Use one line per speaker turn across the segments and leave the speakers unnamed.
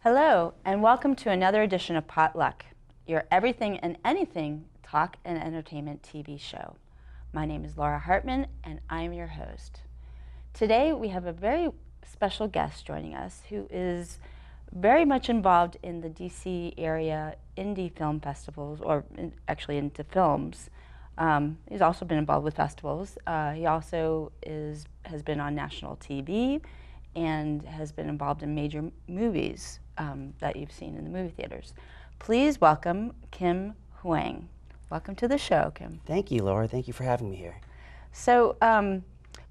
Hello, and welcome to another edition of Potluck, your everything and anything talk and entertainment TV show. My name is Laura Hartman, and I'm your host. Today, we have a very special guest joining us who is very much involved in the DC area indie film festivals, or actually into films. He's also been involved with festivals. He also has been on national TV and has been involved in major movies that you've seen in the movie theaters. Please welcome Kim Hoang. Welcome to the show, Kim.
Thank you, Laura. Thank you for having me here.
So,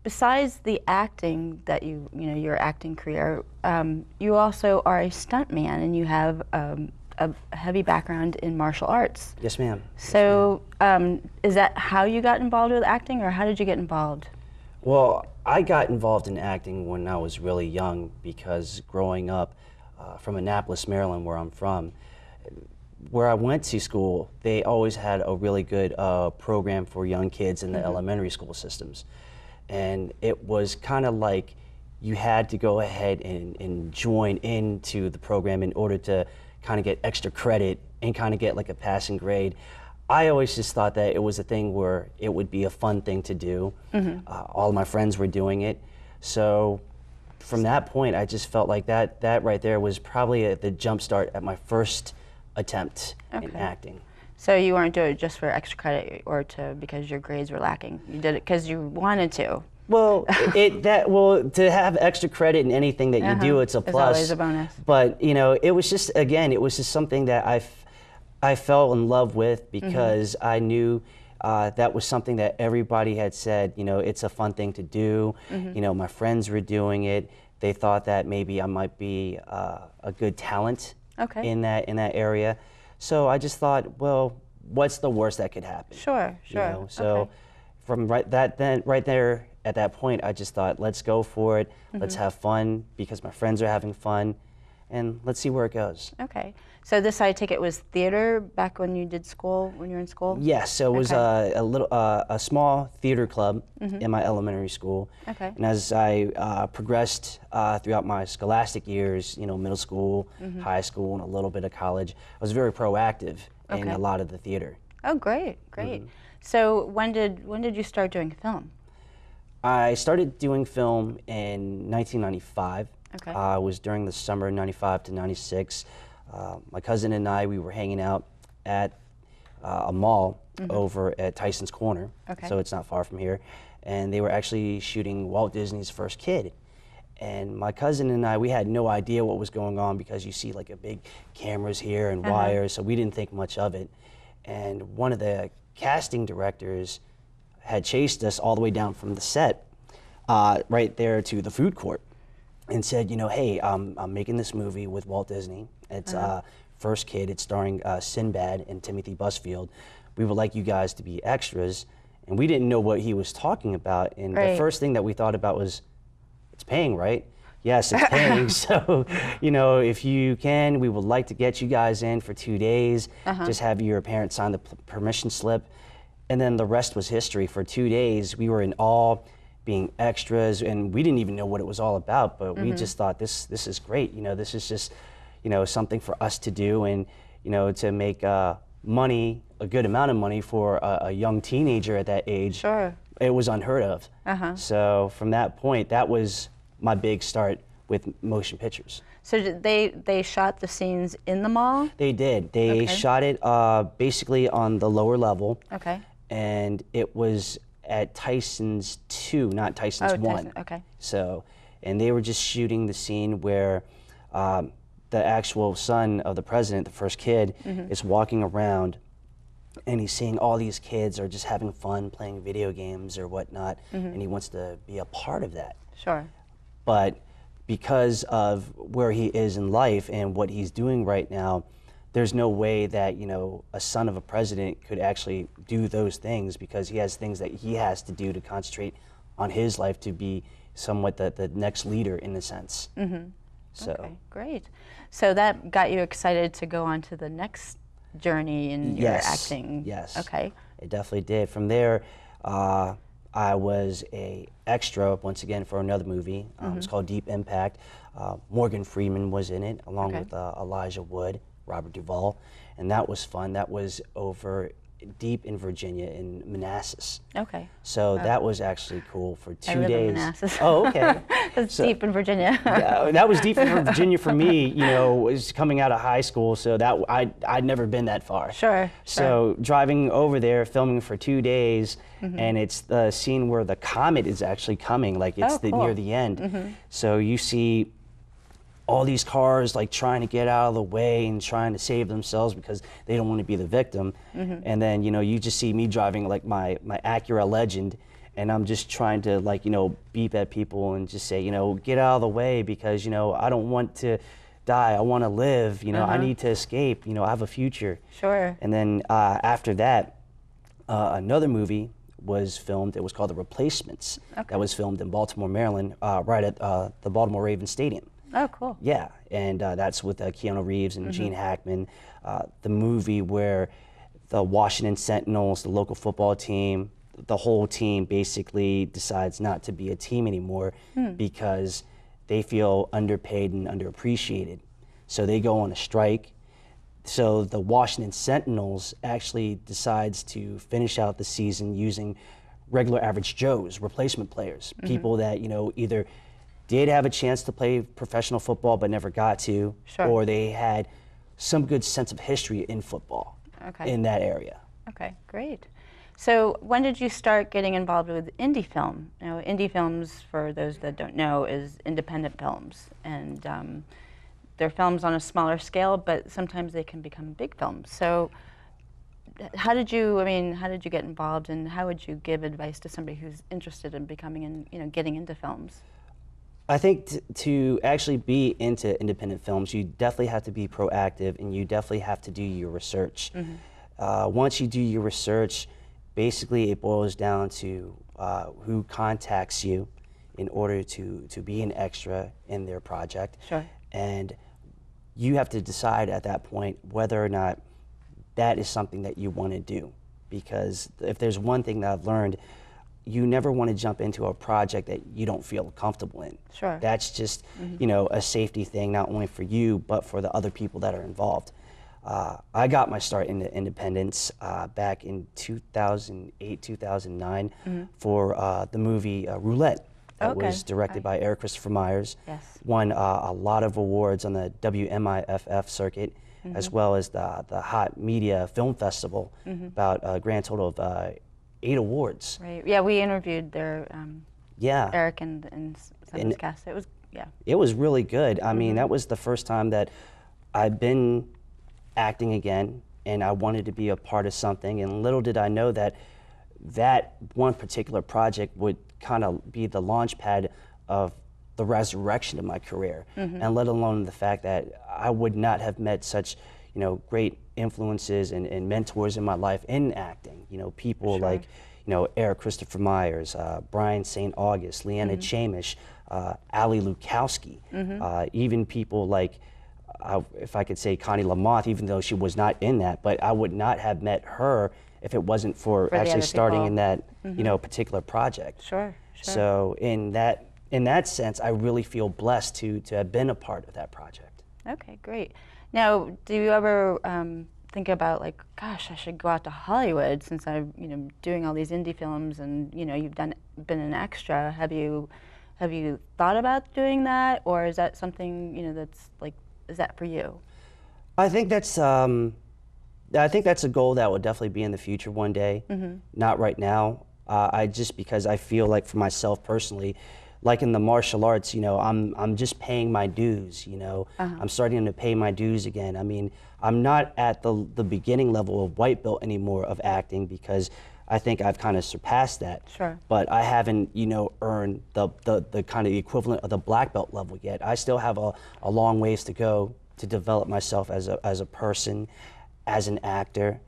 besides the acting that your acting career, you also are a stuntman, and you have a heavy background in martial arts.
Yes, ma'am.
So, is that how you got involved with acting, or how did you get involved?
Well, I got involved in acting when I was really young because growing up from Annapolis, Maryland, where I'm from, where I went to school, they always had a really good program for young kids in the elementary school systems. And it was kind of like you had to go ahead and join into the program in order to kind of get extra credit and kind of get like a passing grade. I always just thought that it was a thing where it would be a fun thing to do. All of my friends were doing it. So from that point, I just felt like that right there was probably the jump start at my first attempt in acting.
So you weren't doing it just for extra credit or because your grades were lacking. You did it because you wanted to.
Well, to have extra credit in anything that you do, it's a plus.
It's always a bonus.
But it was just, again, it was just something that I fell in love with because I knew that was something that everybody had said, it's a fun thing to do. My friends were doing it. They thought that maybe I might be a good talent in that area. So I just thought, well, what's the worst that could happen?
Sure.
So from right there at that point, I just thought, let's go for it. Let's have fun because my friends are having fun, and let's see where it goes.
Okay. So this, I take it, was theater back when you did school, when you were in school?
Yes. So it was a small theater club in my elementary school.
Okay.
And as I progressed throughout my scholastic years, middle school, high school, and a little bit of college, I was very proactive in a lot of the theater.
Oh, great. So when did you start doing film?
I started doing film in 1995.
Okay.
It was during the summer of 95 to 96. My cousin and I, we were hanging out at a mall over at Tyson's Corner, so it's not far from here, and they were actually shooting Walt Disney's First Kid. And my cousin and I, we had no idea what was going on because you see like a big cameras here and wires, so we didn't think much of it. And one of the casting directors had chased us all the way down from the set right there to the food court and said, hey, I'm making this movie with Walt Disney. It's First Kid. It's starring Sinbad and Timothy Busfield. We would like you guys to be extras. And we didn't know what he was talking about. And the first thing that we thought about was, it's paying, right? Yes, it's paying. So, if you can, we would like to get you guys in for 2 days. Just have your parents sign the permission slip. And then the rest was history. For 2 days, we were in awe, being extras, and we didn't even know what it was all about, but we just thought this is great. This is just something for us to do, and to make money, a good amount of money for a young teenager at that age.
Sure.
It was unheard of. So from that point, that was my big start with motion pictures.
So did they shot the scenes in the mall?
They did. They shot it basically on the lower level.
Okay.
And it was at Tyson's 2, not Tyson's 1.
Tyson, okay.
So, and they were just shooting the scene where the actual son of the president, the first kid, is walking around and he's seeing all these kids are just having fun playing video games or whatnot, and he wants to be a part of that.
Sure.
But because of where he is in life and what he's doing right now, there's no way that a son of a president could actually do those things because he has things that he has to do to concentrate on his life to be somewhat the next leader in a sense. So.
Okay, great. So that got you excited to go on to the next journey in your acting?
Yes.
Okay.
It definitely did. From there, I was a extra once again for another movie. It's called Deep Impact. Morgan Freeman was in it, along with Elijah Wood, Robert Duvall, and that was fun. That was over deep in Virginia, in Manassas.
Okay.
So that was actually cool for 2
I live
days.
in Manassas.
Oh, okay.
That's deep in Virginia.
Yeah, that was deep in Virginia for me. You know, was coming out of high school, so that I'd never been that far.
Sure.
So driving over there, filming for 2 days, and it's the scene where the comet is actually coming, like it's near the end. So you see all these cars like trying to get out of the way and trying to save themselves because they don't want to be the victim. And then, you know, you just see me driving like my Acura Legend, and I'm just trying to, like, you know, beep at people and just say, you know, get out of the way because, you know, I don't want to die. I want to live. You know, I need to escape. You know, I have a future.
Sure.
And then after that, another movie was filmed. It was called The Replacements. That was filmed in Baltimore, Maryland, right at the Baltimore Ravens Stadium.
Oh, cool.
Yeah, and that's with Keanu Reeves and Gene Hackman. The movie where the Washington Sentinels, the local football team, the whole team basically decides not to be a team anymore because they feel underpaid and underappreciated. So they go on a strike. So the Washington Sentinels actually decides to finish out the season using regular average Joes, replacement players, people that, you know, either did have a chance to play professional football but never got to, or they had some good sense of history in football in that area.
Okay, great. So when did you start getting involved with indie film? You know, indie films, for those that don't know, is independent films, and they're films on a smaller scale, but sometimes they can become big films. So how did you, how did you get involved, and how would you give advice to somebody who's interested in becoming, getting into films?
I think to actually be into independent films, you definitely have to be proactive, and you definitely have to do your research. Once you do your research, basically it boils down to who contacts you in order to be an extra in their project. And you have to decide at that point whether or not that is something that you want to do. Because if there's one thing that I've learned, you never want to jump into a project that you don't feel comfortable in. That's just, you know, a safety thing, not only for you, but for the other people that are involved. I got my start into independence back in 2008, 2009 for the movie Roulette. That was directed by Eric Christopher Myers. Won a lot of awards on the WMIFF circuit, as well as the Hot Media Film Festival, about a grand total of 8 awards.
Right. Yeah, we interviewed their Eric and some of his cast. It was
It was really good. I mean, that was the first time that I've been acting again, and I wanted to be a part of something. And little did I know that that one particular project would kind of be the launch pad of the resurrection of my career, and let alone the fact that I would not have met such, you know, great influences and mentors in my life in acting. You know, people like, you know, Eric Christopher Myers, Brian St. August, Leanna Chamish, Ali Lukowski, even people like, if I could say, Connie Lamothe, even though she was not in that, but I would not have met her if it wasn't for actually starting in that, you know, particular project. So in that sense, I really feel blessed to have been a part of that project.
Okay, great. Now, do you ever think about, like, gosh, I should go out to Hollywood since I'm, you know, doing all these indie films, and, you know, you've been an extra. Have you thought about doing that, or is that something, you know, that's like, is that for you?
I think that's a goal that will definitely be in the future one day. Not right now. Because I feel like for myself personally, like in the martial arts, you know, I'm just paying my dues, you know. I'm starting to pay my dues again. I mean, I'm not at the beginning level of white belt anymore of acting, because I think I've kind of surpassed that. But I haven't, you know, earned the kind of equivalent of the black belt level yet. I still have a long ways to go to develop myself as a person, as an actor.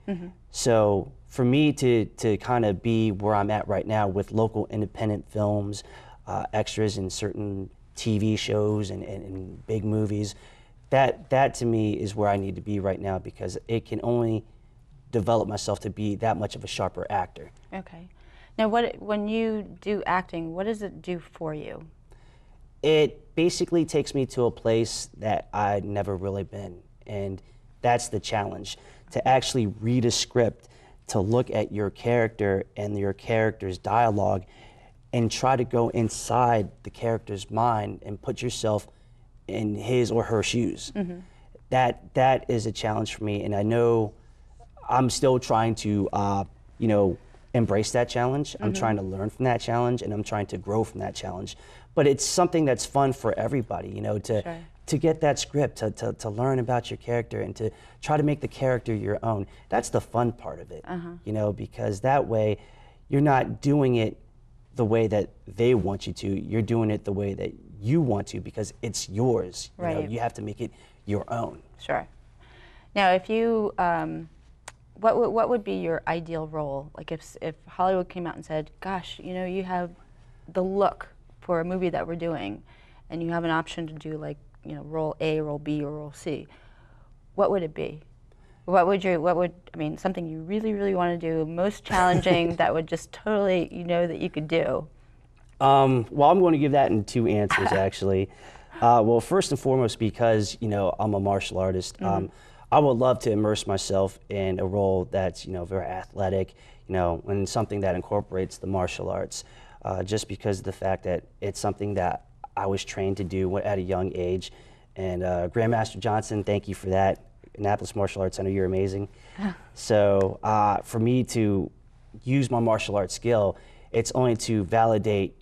So for me to kind of be where I'm at right now with local independent films, extras in certain TV shows and big movies, that to me is where I need to be right now, because it can only develop myself to be that much of a sharper actor.
Okay. Now, when you do acting, what does it do for you?
It basically takes me to a place that I'd never really been, and that's the challenge, to actually read a script, to look at your character and your character's dialogue and try to go inside the character's mind and put yourself in his or her shoes. Mm-hmm. That is a challenge for me, and I know I'm still trying to embrace that challenge. I'm trying to learn from that challenge, and I'm trying to grow from that challenge. But it's something that's fun for everybody, to get that script, to learn about your character and to try to make the character your own. That's the fun part of it, because that way you're not doing it the way that they want you to. You're doing it the way that you want to because it's yours.
Right.
You have to make it your own.
Sure. Now, if you, what would be your ideal role? Like if Hollywood came out and said, gosh, you have the look for a movie that we're doing, and you have an option to do role A, role B, or role C, what would it be? Something you really, really want to do, most challenging that would just totally, that you could do?
Well, I'm going to give that in two answers, actually. Well, first and foremost, because, I'm a martial artist, I would love to immerse myself in a role that's, very athletic, and something that incorporates the martial arts, just because of the fact that it's something that I was trained to do at a young age. And Grandmaster Johnson, thank you for that. Annapolis Martial Arts Center, you're amazing. So for me to use my martial arts skill, it's only to validate,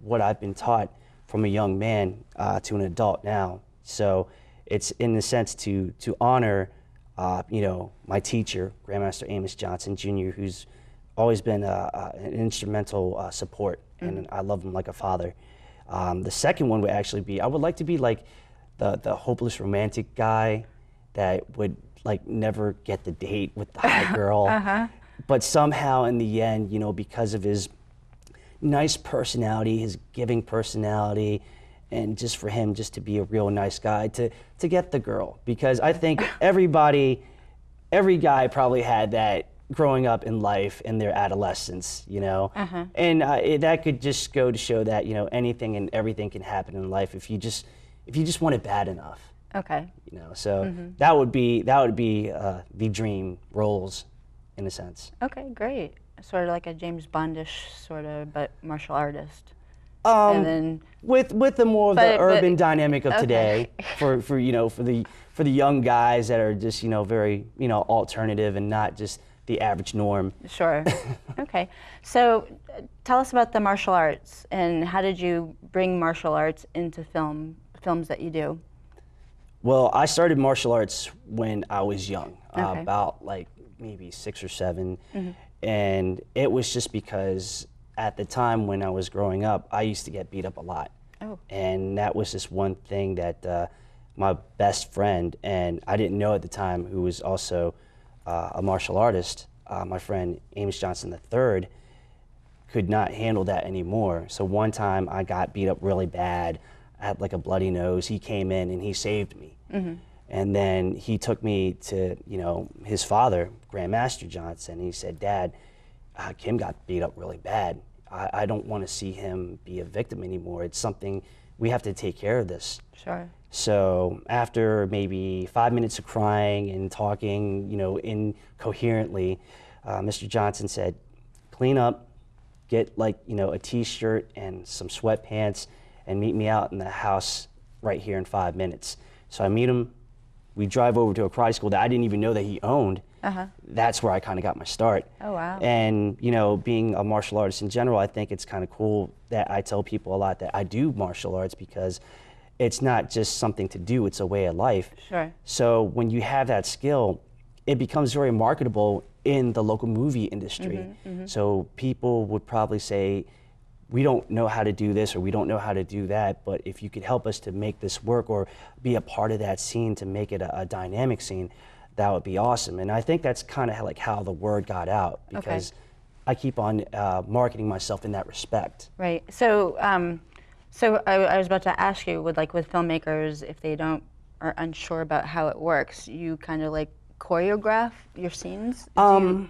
what I've been taught from a young man to an adult now. So it's in the sense to honor, my teacher, Grandmaster Amos Johnson Jr., who's always been an instrumental support, and I love him like a father. The second one would actually be, I would like to be like the hopeless romantic guy that would never get the date with the hot girl, but somehow in the end, because of his nice personality, his giving personality, and just for him just to be a real nice guy, to get the girl. Because I think every guy probably had that growing up in life in their adolescence, and that could just go to show that anything and everything can happen in life if you just want it bad enough.
Okay.
So that would be the dream roles, in a sense.
Okay, great. Sort of like a James Bondish sort of, but martial artist.
And then with the more of the urban dynamic of today, for the young guys that are just very alternative and not just the average norm.
Sure. Okay. So tell us about the martial arts, and how did you bring martial arts into films that you do?
Well, I started martial arts when I was young, about maybe 6 or 7, and it was just because at the time when I was growing up, I used to get beat up a lot. Oh. And that was just one thing that my best friend, and I didn't know at the time, who was also a martial artist, my friend Amos Johnson III, could not handle that anymore. So one time I got beat up really bad. I had a bloody nose. He came in and he saved me. And then he took me to his father, Grandmaster Johnson. He said, "Dad, Kim got beat up really bad. I don't want to see him be a victim anymore. It's something, we have to take care of this."
Sure.
So after maybe 5 minutes of crying and talking, incoherently, Mr. Johnson said, "Clean up, get a t-shirt and some sweatpants, and meet me out in the house right here in 5 minutes." So I meet him. We drive over to a karate school that I didn't even know that he owned. That's where I kind of got my start.
Oh, wow.
And, being a martial artist in general, I think it's kind of cool that I tell people a lot that I do martial arts, because it's not just something to do, it's a way of life.
Sure.
So when you have that skill, it becomes very marketable in the local movie industry. So people would probably say, "We don't know how to do this," or "We don't know how to do that, but if you could help us to make this work or be a part of that scene to make it a dynamic scene, that would be awesome." And I think that's kind of how the word got out, because I keep on marketing myself in that respect.
Right. So, I was about to ask you, with filmmakers, if they are unsure about how it works, you kind of choreograph your scenes, or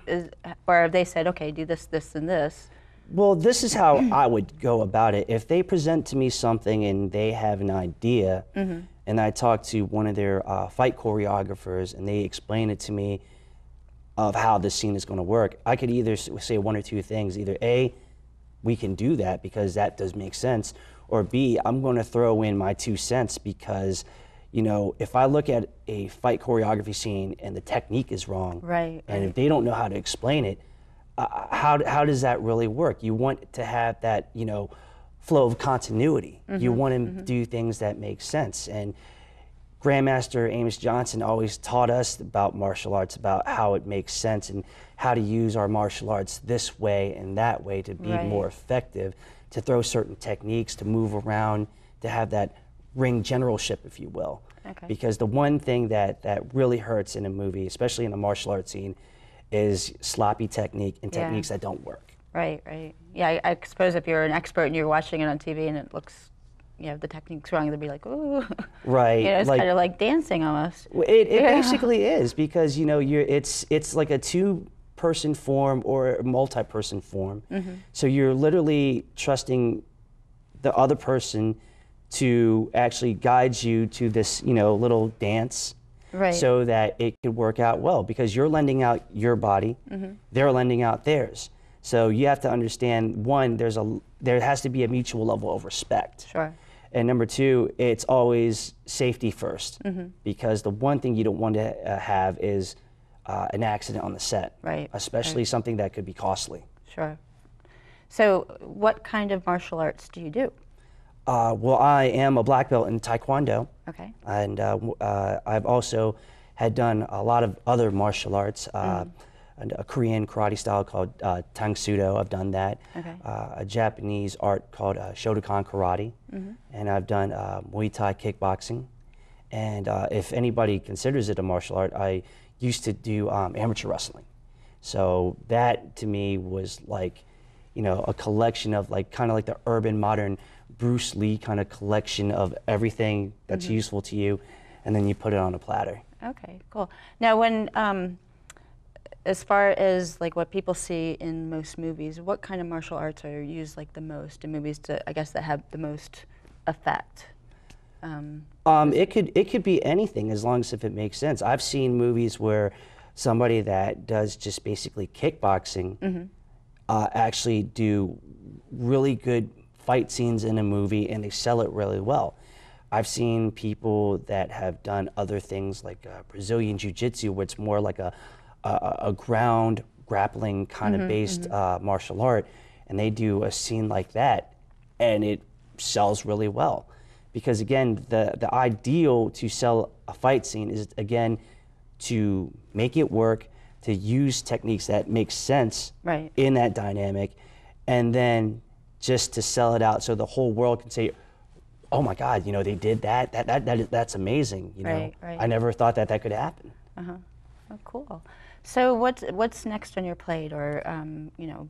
have they said, "Okay, do this, this, and this"?
Well, this is how I would go about it. If they present to me something and they have an idea, and I talk to one of their fight choreographers and they explain it to me of how this scene is going to work, I could either say one or two things. Either A, we can do that because that does make sense, or B, I'm going to throw in my 2 cents because, you know, if I look at a fight choreography scene and the technique is wrong, and if they don't know how to explain it, how does that really work? You want to have that, you know, flow of continuity. You want to do things that make sense. And Grandmaster Amos Johnson always taught us about martial arts, about how it makes sense and how to use our martial arts this way and that way to be more effective, to throw certain techniques, to move around, to have that ring generalship, if you will. Because the one thing that really hurts in a movie, especially in a martial arts scene, is sloppy technique and techniques that don't work.
Right. Yeah, I suppose if you're an expert and you're watching it on TV and it looks, you know, the technique's wrong, they'll be like, ooh.
Right.
You know, it's kind of like dancing almost.
It basically is, because, you know, it's like a 2-person form or a multi-person form. So you're literally trusting the other person to actually guide you to this, you know, little dance. So that it could work out well, because you're lending out your body, they're lending out theirs. So you have to understand, one, there has to be a mutual level of respect. And number 2, it's always safety first, because the one thing you don't want to have is an accident on the set, especially something that could be costly.
So what kind of martial arts do you do?
Well, I am a black belt in Taekwondo. And I've also had done a lot of other martial arts, and a Korean karate style called Tang Sudo. I've done that. A Japanese art called Shotokan Karate. And I've done Muay Thai kickboxing. And if anybody considers it a martial art, I used to do amateur wrestling. So that to me was like, you know, a collection of like kind of like the urban modern Bruce Lee kind of collection of everything that's useful to you, and then you put it on a platter.
Okay, cool. Now, when as far as like what people see in most movies, what kind of martial arts are used like the most in movies to, I guess, that have the most effect?
It could be anything, as long as if it makes sense. I've seen movies where somebody that does just basically kickboxing actually do really good fight scenes in a movie, and they sell it really well. I've seen people that have done other things like Brazilian Jiu-Jitsu, where it's more like a ground grappling kind of based martial art, and they do a scene like that, and it sells really well. Because again, the ideal to sell a fight scene is, again, to make it work, to use techniques that make sense in that dynamic, and then just to sell it out so the whole world can say, oh my God, you know, they did that. That's amazing. You know, I never thought that could happen.
Oh, cool. So what's next on your plate, or you know,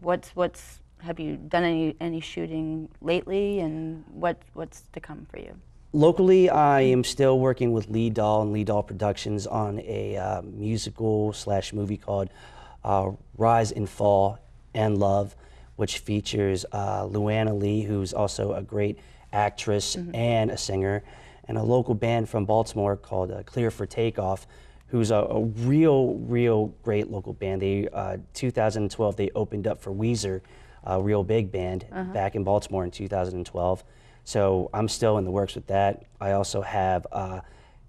have you done any shooting lately, and what's to come for you?
Locally, I am still working with Lee Dahl and Lee Dahl Productions on a musical / movie called Rise and Fall and Love, which features Luana Lee, who's also a great actress and a singer, and a local band from Baltimore called Clear for Takeoff, who's a real great local band. They 2012 they opened up for Weezer, a real big band back in Baltimore in 2012. So I'm still in the works with that. I also have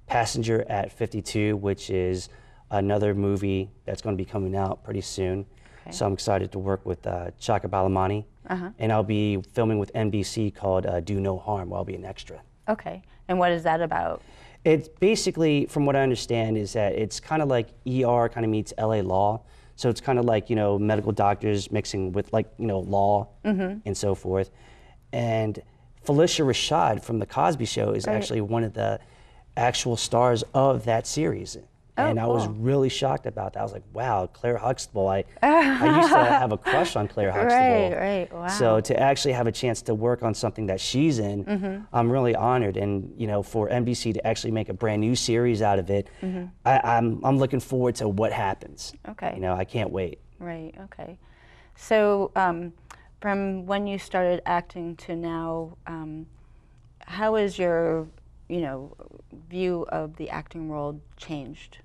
Passenger at 52, which is another movie that's going to be coming out pretty soon. So I'm excited to work with Chaka Balamani, and I'll be filming with NBC called Do No Harm, where I'll be an extra.
Okay, and what is that about?
It's basically, from what I understand, is that it's kind of like ER kind of meets LA Law. So it's kind of like, you know, medical doctors mixing with, like, you know, law and so forth. And Felicia Rashad from The Cosby Show is actually one of the actual stars of that series. And I was really shocked about that. I was like, wow, Claire Huxtable. I used to have a crush on Claire Huxtable.
Wow.
So to actually have a chance to work on something that she's in, I'm really honored. And, you know, for NBC to actually make a brand new series out of it, I'm looking forward to what happens. You know, I can't wait.
Okay. So from when you started acting to now, how has your, view of the acting world changed?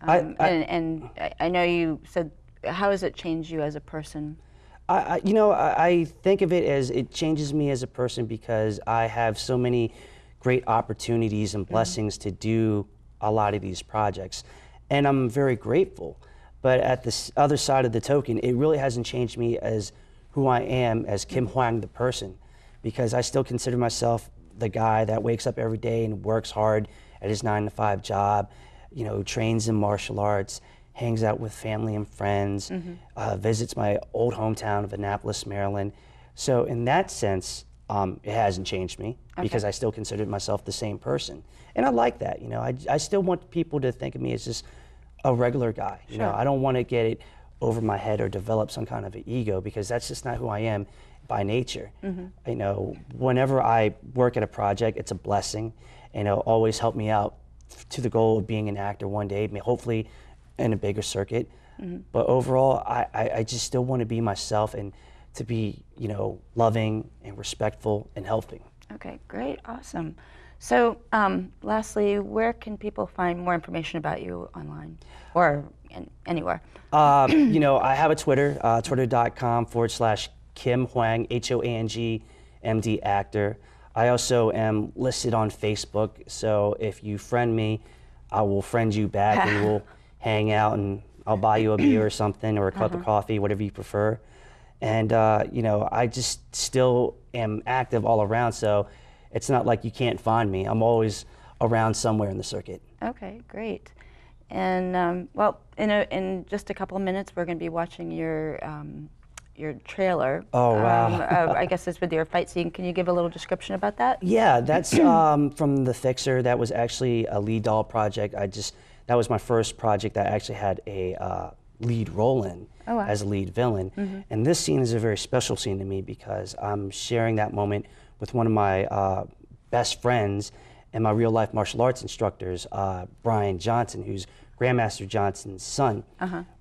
And I know you said, how has it changed you as a person?
I think of it as it changes me as a person because I have so many great opportunities and blessings to do a lot of these projects. And I'm very grateful. But at the other side of the token, it really hasn't changed me as who I am as Kim Hoang, the person, because I still consider myself the guy that wakes up every day and works hard at his 9-to-5 job, trains in martial arts, hangs out with family and friends, visits my old hometown of Annapolis, Maryland. So in that sense, it hasn't changed me because I still consider myself the same person. And I like that, I still want people to think of me as just a regular guy. I don't want to get it over my head or develop some kind of an ego because that's just not who I am by nature. Whenever I work at a project, it's a blessing and it'll always help me out to the goal of being an actor one day, hopefully in a bigger circuit. But overall, I just still want to be myself and to be, loving and respectful and helping. Okay, great, awesome. So lastly, where can people find more information about you online or anywhere? I have a Twitter, twitter.com/Kim Hoang, Hoang, MD actor. I also am listed on Facebook, so if you friend me, I will friend you back and we'll hang out and I'll buy you a beer or something or a cup of coffee, whatever you prefer. And I just still am active all around, so it's not like you can't find me. I'm always around somewhere in the circuit. Okay, great. And well, in just a couple of minutes, we're going to be watching your trailer. Oh, wow. I guess it's with your fight scene. Can you give a little description about that? Yeah, that's from The Fixer. That was actually a lead doll project. That was my first project that I actually had a lead role in as a lead villain. And this scene is a very special scene to me because I'm sharing that moment with one of my best friends and my real life martial arts instructors, Brian Johnson, who's Grandmaster Johnson's son.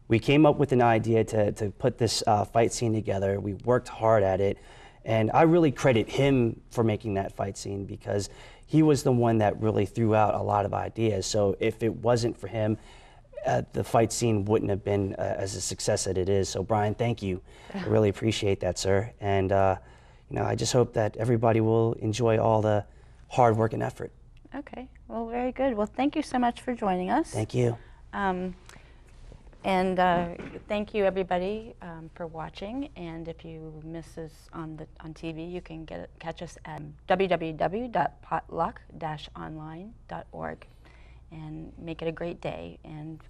We came up with an idea to put this fight scene together. We worked hard at it, and I really credit him for making that fight scene because he was the one that really threw out a lot of ideas. So if it wasn't for him, the fight scene wouldn't have been as a success as it is. So Brian, thank you. I really appreciate that, sir. And I just hope that everybody will enjoy all the hard work and effort. Okay, well, very good. Well, thank you so much for joining us. Thank you. And thank you, everybody, for watching. And if you miss us on TV, you can catch us at www.potluck-online.org. And make it a great day. And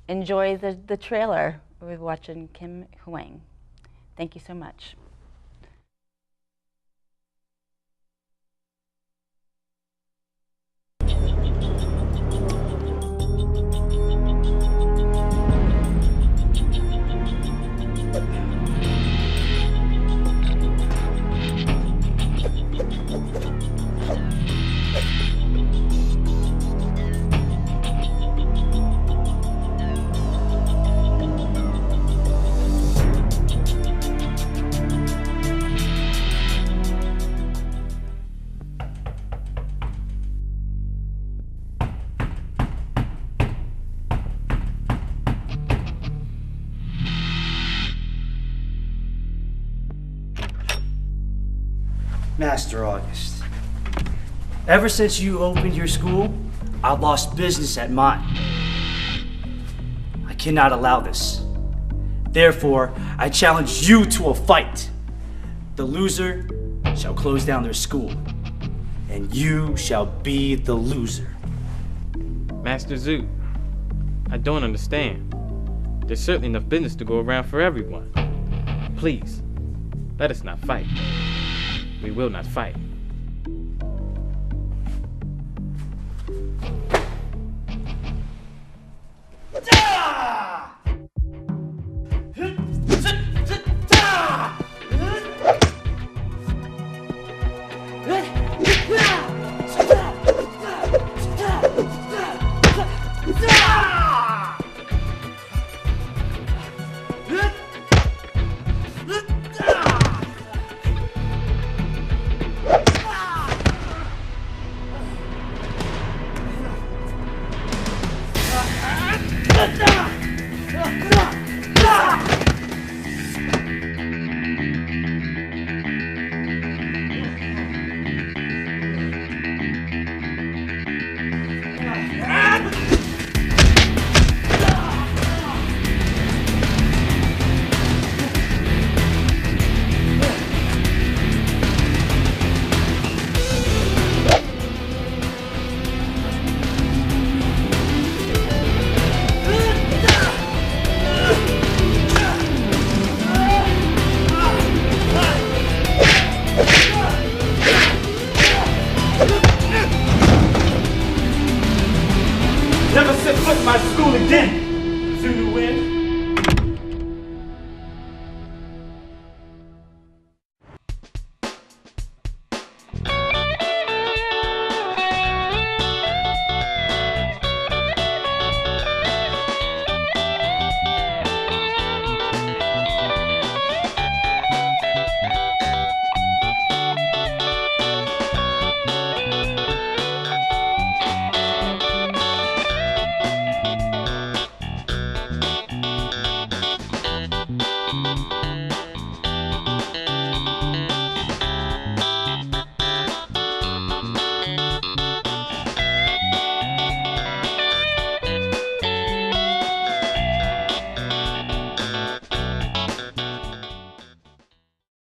enjoy the trailer. We're watching Kim Hoang. Thank you so much. Master August, ever since you opened your school, I've lost business at mine. I cannot allow this. Therefore, I challenge you to a fight. The loser shall close down their school, and you shall be the loser.
Master Zhu, I don't understand. There's certainly enough business to go around for everyone. Please, let us not fight. We will not fight.
set foot in my school again.